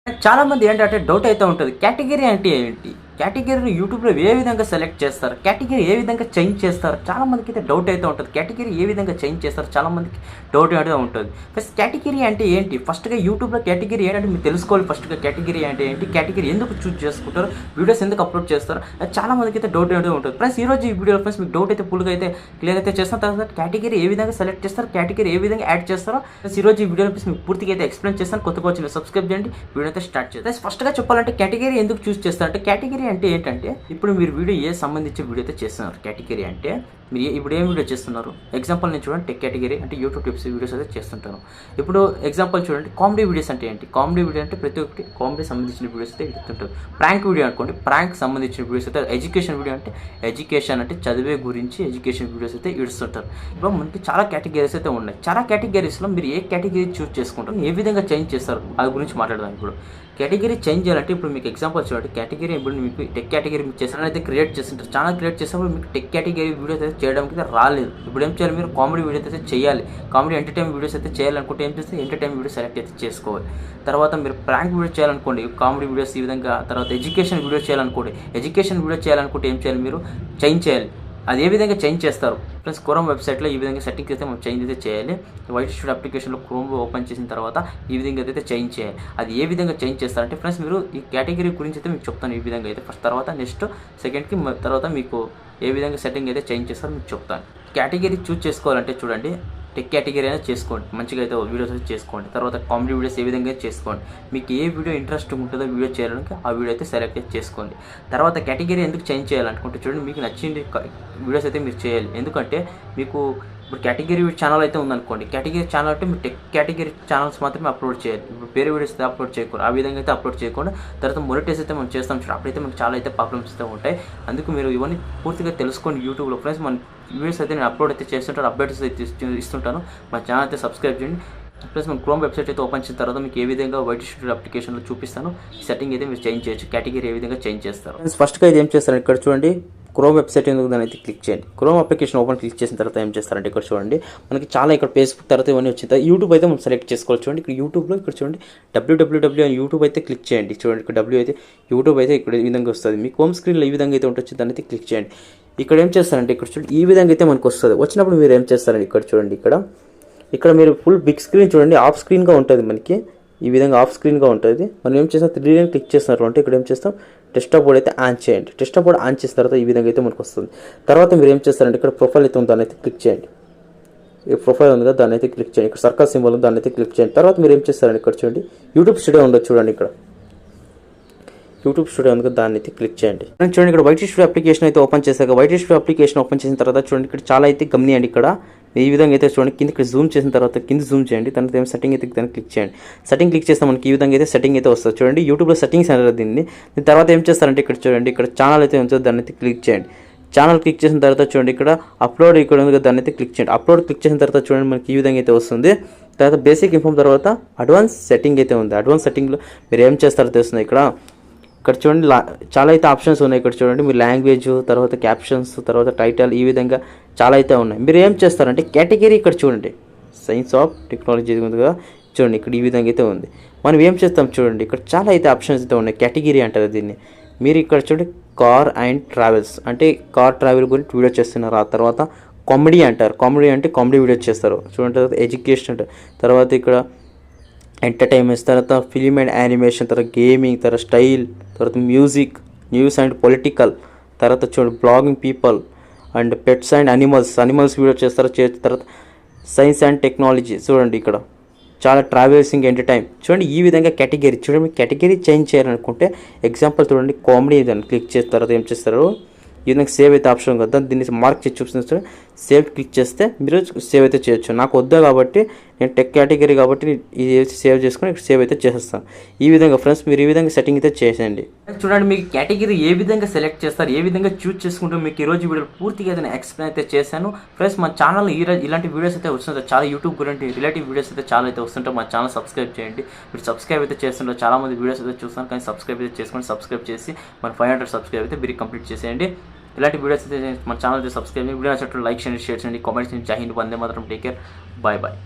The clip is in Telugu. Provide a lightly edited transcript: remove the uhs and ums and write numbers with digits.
చాలామంది ఏంటంటే డౌట్ అయితే ఉంటుంది. కేటగిరీ అంటే ఏంటి? కేటగిరీని యూట్యూబ్‌లో ఏ విధంగా సెలెక్ట్ చేస్తారు? కేటగిరీ ఏ విధంగా చేంజ్ చేస్తారు? చాలామందికైతే డౌట్ అయితే ఉంటది. కేటగిరీ ఏ విధంగా చేంజ్ చేస్తారు? చాలామందికి డౌట్ అయితే ఉంటది. ఫస్ట్ కేటగిరీ అంటే ఏంటి? ఫస్ట్‌గా యూట్యూబ్‌లో కేటగిరీ ఏంటంటే మీరు తెలుసుకోవాలి. ఫస్ట్‌గా కేటగిరీ అంటే ఏంటి? కేటగిరీ ఎందుకు చూజ్ చేసుకుంటారు? వీడియోస్ ఎందుకు అప్‌లోడ్ చేస్తారు? చాలామందికైతే డౌట్ అయితే ఉంటుంది. ఫ్రెండ్స్ ఈరోజు ఈ వీడియోలో ఫ్రెండ్స్ మీకు డౌట్ అయితే ఫుల్‌గా అయితే క్లియర్ అయితే చేసిన తర్వాత కేటగిరీ ఏ విధంగా సెలెక్ట్ చేస్తారు? కేటగిరీ ఏ విధంగా యాడ్ చేస్తారో ఫ్రెండ్స్ ఈరోజు ఈ వీడియోలో ఫ్రెండ్స్ మీకు పూర్తిగా అయితే ఎక్స్‌ప్లెయిన్ చేస్తాను. కొత్తగా వచ్చిన సబ్స్క్రైబ్ చేయండి. వీడియో అయితే స్టార్ట్ చేద్దాం. ఫ్రెండ్స్ ఫస్ట్‌గా చెప్పాలంటే కేటగిరీ ఎందుకు చూజ్ చేస్తారంటే కేటగిరీ అంటే ఏంటంటే ఇప్పుడు మీరు వీడియో ఏ సంబంధించి వీడియో అయితే చేస్తున్నారు. కేటగిరీ అంటే మీరు ఇప్పుడు ఏం వీడియో చేస్తున్నారు? ఎగ్జాంపుల్ నేను చూడండి టెక్ కేటగిరీ అంటే యూట్యూబ్ టిప్స్ వీడియోస్ అయితే చేస్తుంటాను. ఇప్పుడు ఎగ్జాంపుల్ చూడండి కామెడీ వీడియోస్ అంటే ఏంటి? కామెడీ వీడియో అంటే ప్రతి ఒక్కటి కామెడీ సంబంధించిన వీడియోస్ అయితే ఇస్తుంటారు. ప్రాంక్ వీడియో అనుకోండి ప్రాంక్ సంబంధించిన వీడియోస్ అయితే ఎడ్యుకేషన్ వీడియో అంటే ఎడ్యుకేషన్ అంటే చదివే గురించి ఎడ్యుకేషన్ వీడియోస్ అయితే ఇస్తుంటారు. ఇప్పుడు మనకి చాలా కేటగిరీస్ అయితే ఉన్నాయి. చాలా కేటగిరీస్లో మీరు ఏ కేటగిరీ చూస్ చేసుకుంటారు, ఏ విధంగా చేంజ్ చేస్తారు అది గురించి మాట్లాడదాం. ఇప్పుడు కేటగిరీ చేంజ్ చేయాలంటే ఇప్పుడు మీకు ఎగ్జాంపుల్ చూడండి కేటగిరీ ఇప్పుడు మీకు టెక్ కేటగిరీ మీకు చేసారైతే క్రియేట్ చేస్తుంటారు. ఛానల్ క్రియేట్ చేసినప్పుడు మీకు టెక్ కేటగిరీ వీడియోస్ అయితే చేయడానికి అయితే రాలేదు. ఇప్పుడు ఏం చేయాలి? మీరు కామెడీ వీడియోస్ అయితే చేయాలి. కామెడీ ఎంటర్టైన్మెంట్ వీడియోస్ అయితే చేయాలనుకుంటే ఏం చేస్తే ఎంటర్టైన్మెంట్ వీడియో సెలెక్ట్ అయితే చేసుకోవాలి. తర్వాత మీరు ప్రాంక్ వీడియో చేయాలనుకోండి కామెడీ వీడియోస్ ఈ విధంగా. తర్వాత ఎడ్యుకేషన్ వీడియో చేయాలనుకోండి ఎడ్యుకేషన్ వీడియో చేయాలనుకుంటే ఏం చేయాలి? మీరు చేంజ్ చేయాలి. అది ఏ విధంగా చేంజ్ చేస్తారు? ప్లస్ క్రోమ్ వెబ్సైట్లో ఈ విధంగా సెట్టింగ్స్ అయితే మనం చేంజ్ అయితే చేయాలి. వైట్ స్టూడియో అప్లికేషన్లో క్రోమ్ ఓపెన్ చేసిన తర్వాత ఈ విధంగా అయితే చేంజ్ చేయాలి. అది ఏ విధంగా చేంజ్ చేస్తారంటే ఫ్రెండ్స్ మీరు ఈ కేటగిరీ గురించి అయితే మీకు చెప్తాను. ఈ విధంగా అయితే ఫస్ట్ తర్వాత నెక్స్ట్ సెకండ్కి తర్వాత మీకు ఏ విధంగా సెట్టింగ్ అయితే చేంజ్ చేస్తారో మీకు చెప్తాను. కేటగిరీ చూస్ చేసుకోవాలంటే చూడండి టెక్ కేటగిరీ అయినా చేసుకోండి. మంచిగా అయితే వీడియోస్ అయితే చేసుకోండి. తర్వాత కామెడీ వీడియోస్ ఏ విధంగా చేసుకోండి. మీకు ఏ వీడియో ఇంట్రెస్ట్ ఉంటుందో వీడియో చేయడానికి ఆ వీడియో అయితే సెలెక్ట్ చేసుకోండి. తర్వాత కేటగిరీ ఎందుకు చేంజ్ చేయాలనుకుంటే చూడండి మీకు నచ్చింది వీడియోస్ అయితే మీరు చేయాలి. ఎందుకంటే మీకు ఇప్పుడు కేటగిరీ ఛానల్ అయితే ఉందనుకోండి. కేటగిరీ ఛానల్ అంటే మీరు టెక్ కేటగిరీ ఛానల్స్ మాత్రమే అప్లోడ్ చేయాలి. ఇప్పుడు వేరే వీడియోస్ అయితే అప్లోడ్ చేయకూడదు. ఆ విధంగా అయితే అప్లోడ్ చేయకుండా తర్వాత మొనిటైజ్ అయితే మనం చేస్తాం చూడండి. అప్పుడైతే మనకు చాలా అయితే ప్రాబ్లమ్స్ అయితే ఉంటాయి. అందుకు మీరు ఇవన్నీ పూర్తిగా తెలుసుకోండి. యూట్యూబ్లో ఫ్రెండ్స్ మన వీడియోస్ అయితే నేను అప్లోడ్ అయితే చేస్తుంటాను. అప్డేట్స్ అయితే ఇస్తుంటాను. మా ఛానల్ అయితే సబ్స్క్రైబ్ చేయండి. ప్లస్ మన క్రోమ్ వెబ్సైట్ అయితే ఓపెన్ చేసిన తర్వాత మీకు ఏ విధంగా వైట్ స్టూడియో అప్లికేషన్లో చూపిస్తాను. ఈ సెట్టింగ్ అయితే మీరు చేంజ్ చేయొచ్చు. కేటగిరీ ఏ విధంగా చేంజ్ చేస్తారు. ఫస్ట్గా ఇది ఏం చేస్తారు ఇక్కడ చూడండి క్రోమ్ వెబ్సైట్ ఎందుకు దాని అయితే క్లిక్ చేయండి. క్రోమ్ అప్లికేషన్ ఓపెన్ క్లిక్ చేసిన తర్వాత ఏం చేస్తారంటే ఇక్కడ చూడండి మనకి చాలా ఇక్కడ ఫేస్బుక్ తర్వాత ఇవన్నీ వచ్చిన తర్వాత యూట్యూబ్ అయితే మనం సెలెక్ట్ చేసుకోవాలి. చూడండి ఇక్కడ యూట్యూబ్లో ఇక్కడ చూడండి www అని యూట్యూబ్ అయితే క్లిక్ చేయండి. చూడండి ఇక్కడ డబ్ల్యూ అయితే యూట్యూబ్ అయితే ఇక్కడ ఈ విధంగా వస్తుంది. మీకు హోమ్ స్క్రీన్లో ఈ విధంగా అయితే ఉంటుంది. దాన్ని అయితే క్లిక్ చేయండి. ఇక్కడ ఏం చేస్తారంటే ఇక్కడ చూడండి ఈ విధంగా అయితే మనకు వస్తుంది. వచ్చినప్పుడు మీరు ఏం చేస్తారండి ఇక్కడ చూడండి ఇక్కడ మీరు ఫుల్ బిగ్ స్క్రీన్ చూడండి ఆఫ్ స్క్రీన్గా ఉంటుంది. మనకి ఈ విధంగా ఆఫ్ స్క్రీన్గా ఉంటుంది. మనం ఏం చేస్తాం 3D అని క్లిక్ చేస్తున్నారు అంటే ఇక్కడ ఏం చేస్తాం డెస్క్టాప్ బోర్డ్ అయితే ఆన్ చేయండి. డెస్క్టాప్ బోర్డ్ ఆన్ చేసిన తర్వాత ఈ విధంగా అయితే మనకు వస్తుంది. తర్వాత మీరు ఏం చేస్తారంటే ఇక్కడ ప్రొఫైల్ అయితే ఉంది దాన్ని అయితే క్లిక్ చేయండి. ఈ ప్రొఫైల్ ఉంది కదా దాన్ని అయితే క్లిక్ చేయండి. ఇక్కడ సర్కిల్ సింబల్ ఉంది దాన్ని అయితే క్లిక్ చేయండి. తర్వాత మీరు ఏం చేస్తారండి ఇక్కడ చూడండి యూట్యూబ్ స్టూడియో ఉండదు చూడండి. ఇక్కడ యూట్యూబ్ స్టూడియో ఉంది కదా దాన్ని అయితే క్లిక్ చేయండి. చూడండి ఇక్కడ వైట్ స్టూడియో అప్లికేషన్ అయితే ఓపెన్ చేశాక వైట్ స్టూడియో అప్లికేషన్ ఓపెన్ చేసిన తర్వాత చూడండి ఇక్కడ చాలా అయితే గమనియండి. ఇక్కడ ఈ విధంగా అయితే చూడండి కింద ఇక్కడ జూమ్ చేసిన తర్వాత కింద జూమ్ చేయండి. తర్వాత ఏం సెట్టింగ్ అయితే దాన్ని క్లిక్ చేయండి. సెట్టింగ్ క్లిక్ చేస్తే మనకి ఈ విధంగా అయితే సెట్టింగ్ అయితే వస్తుంది. చూడండి యూట్యూబ్లో సెట్టింగ్స్ అనేది దీన్ని తర్వాత ఏం చేస్తారంటే ఇక్కడ చూడండి ఇక్కడ ఛానల్ అయితే ఉంటుంది దాన్ని అయితే క్లిక్ చేయండి. ఛానల్ క్లిక్ చేసిన తర్వాత చూడండి ఇక్కడ అప్లోడ్ ఇక్కడ ఉంది కదా దాన్ని అయితే క్లిక్ చేయండి. అప్లోడ్ క్లిక్ చేసిన తర్వాత చూడండి మనకి ఈ విధంగా అయితే వస్తుంది. తర్వాత బేసిక్ ఇన్ఫామ్ తర్వాత అడ్వాన్స్ సెట్టింగ్ అయితే ఉంది. అడ్వాన్స్ సెట్టింగ్లో మీరు ఏం చేస్తారో తెలుస్తుంది. ఇక్కడ చూడండి చాలా అయితే ఆప్షన్స్ ఉన్నాయి. ఇక్కడ చూడండి మీ లాంగ్వేజ్ తర్వాత క్యాప్షన్స్ తర్వాత టైటిల్ ఈ విధంగా చాలా అయితే ఉన్నాయి. మీరు ఏం చేస్తారంటే కేటగిరీ ఇక్కడ చూడండి సైన్స్ ఆఫ్ టెక్నాలజీ ఉంది కదా చూడండి ఇక్కడ ఈ విధంగా అయితే ఉంది. మనం ఏం చేస్తాం చూడండి ఇక్కడ చాలా అయితే ఆప్షన్స్ అయితే ఉన్నాయి. కేటగిరీ అంటారు దీన్ని. మీరు ఇక్కడ చూడండి కార్ అండ్ ట్రావెల్స్ అంటే కార్ ట్రావెల్ గురించి వీడియో చేస్తున్నారు. ఆ తర్వాత కామెడీ అంటారు. కామెడీ అంటే కామెడీ వీడియో చేస్తారు చూడండి. తర్వాత ఎడ్యుకేషన్ అంటారు. తర్వాత ఇక్కడ ఎంటర్టైన్మెంట్స్ తర్వాత ఫిలిం అండ్ యానిమేషన్ తర్వాత గేమింగ్ తర్వాత స్టైల్ తర్వాత మ్యూజిక్ న్యూస్ అండ్ పొలిటికల్ తర్వాత చూడండి blogging people and pets and animals video చేస్తారు. తర్వాత సైన్స్ అండ్ టెక్నాలజీ చూడండి ఇక్కడ చాలా ట్రావెల్సింగ్ ఎంటర్టైన్ చూడండి. ఈ విధంగా కేటగిరీ చూడండి. మీకు కేటగిరీ చేంజ్ చేయాలనుకుంటే ఎగ్జాంపుల్ చూడండి కామెడీ దాన్ని క్లిక్ చేసిన తర్వాత ఏం చేస్తారు ఈ విధంగా సేవ్ అయితే ఆప్షన్ కదా దీన్ని మార్క్ చేసి చూపిస్తుంది. సేవ్ క్లిక్ చేస్తే మీరు సేవ్ అయితే చేయొచ్చు. నాకు వద్దా కాబట్టి నేను టెక్ కేటగిరీ కాబట్టి ఇది సేవ్ చేసుకొని సేవ్ అయితే చేసేస్తాను. ఈ విధంగా ఫ్రెండ్స్ మీరు ఈ విధంగా సెట్టింగ్ అయితే చేసేయండి. చూడండి మీకు కేటగిరీ ఏ విధంగా సెలెక్ట్ చేస్తారు ఏ విధంగా చూస్ చేసుకుంటూ మీకు ఈరోజు వీడియో పూర్తిగా అయితే ఎక్స్ప్లెయిన్ అయితే చేశాను. ఫ్రెండ్స్ మా ఛానల్ ఇలాంటి వీడియోస్ అయితే వస్తుంటాయి. చాలా యూట్యూబ్ గురించి రిలేటివ్ వీడియోస్ అయితే చాలా అయితే వస్తుంటాయి. మా ఛానల్ సబ్స్క్రైబ్ చేయండి. మీరు సబ్స్క్రైబ్ అయితే చేస్తుంటారు. చాలా మంది వీడియోస్ అయితే చూస్తాను కానీ సబ్స్క్రైబ్ అయితే చేసుకొని సబ్స్క్రైబ్ చేసి మన 500 సబ్స్క్రైబ్ అయితే మీరు కంప్లీట్ చేసేయండి. ఇలాంటి వీడియోస్ అయితే మన ఛానల్ అయితే సబ్స్క్రైబ్ చేయండి. వీడియో నచ్చినట్టు లైక్ చేయండి షేర్ చేయండి కామెంట్స్ చేయండి. జై Hind Vande Mataram take care bye bye.